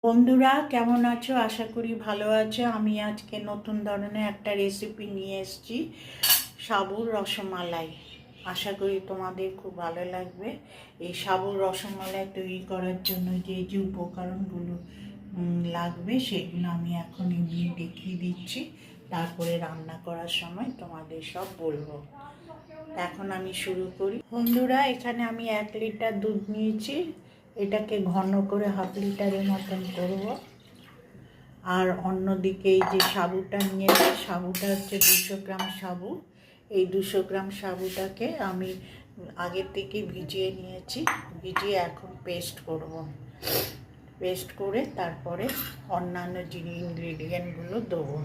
বন্ধুরা কেমন আছো? আশা করি ভালো আছো। আমি আজকে নতুন ধরনের একটা রেসিপি নিয়ে এসেছি, সাবুর রসমালাই। আশা করি তোমাদের খুব ভালো লাগবে। এই সাবুর রসমালাই তৈরি করার জন্য যে যে উপকরণগুলো লাগবে সেগুলো আমি এখন এমনি দেখিয়ে দিচ্ছি, তারপরে রান্না করার সময় তোমাদের সব বলবো। এখন আমি শুরু করি। বন্ধুরা, এখানে আমি 1 লিটার দুধ নিয়েছি। এটাকে ঘন করে হাফ লিটারের মতন করব। আর অন্যদিকে এই যে সাবুটা নিয়েছি, সাবুটা হচ্ছে 200 গ্রাম সাবু। এই 200 গ্রাম সাবুটাকে আমি আগের থেকে ভিজিয়ে নিয়েছি। ভিজিয়ে এখন পেস্ট করব। পেস্ট করে তারপরে অন্যান্য ইনগ্রিডিয়েন্টগুলো দেবো।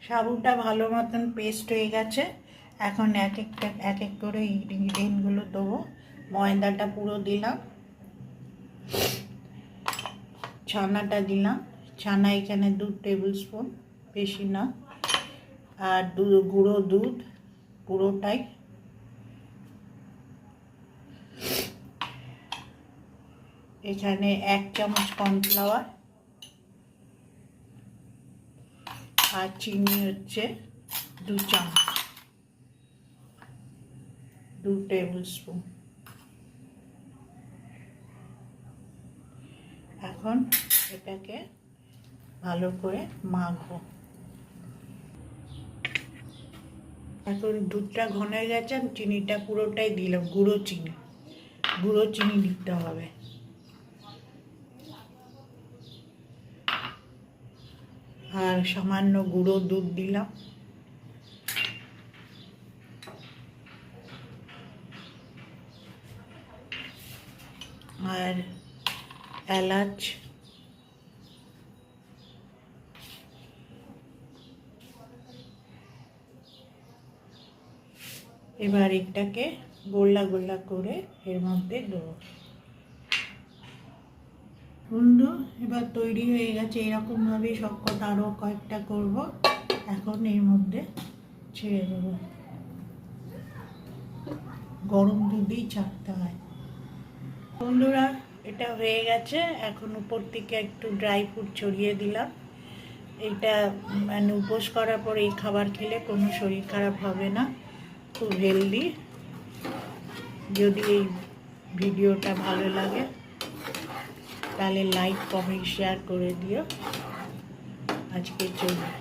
সাবুটা ভালো মতন পেস্ট হয়ে গেছে। এখন এক এক করে ইনগ্রিডিয়েন্টগুলো দেবো। ময়দাটা পুরো দিলাম, ছানাটা দিলাম। ছানা এখানে 2 টেবিল স্পুন, বেশি না। আর গুঁড়ো দুধ পুরোটাই। এখানে 1 চামচ কর্নফ্লাওয়ার। আর চিনি হচ্ছে 2 চামচ, 2 টেবিল স্পুন। এখন এটাকে ভালো করে মাখবো। এখন দুধটা ঘন হয়ে গেছে, চিনিটা পুরোটাই দিলাম। গুঁড়ো চিনি দিতে হবে। আর সামান্য গুঁড়ো দুধ দিলাম। আর এলাচ, এবার এটাকে গোল্লা গোল্লা করে এর মধ্যে দেবো। বন্ধু, এবার তৈরি হয়ে গেছে। এরকমভাবে সব কটা আরও কয়েকটা করব। এখন এর মধ্যে ছেড়ে দেবো। গরম দুধেই ছাড়তে হয়। বন্ধুরা, এটা হয়ে গেছে। এখন উপর থেকে একটু ড্রাই ফ্রুট ছড়িয়ে দিলাম। এটা মানে উপোস করার পর এই খাবার খেলে কোনো শরীর খারাপ হবে না, খুব হেলদি। যদি এই ভিডিওটা ভালো লাগে তাহলে লাইক, কমেন্ট, শেয়ার করে দিও। আজকে চলুন।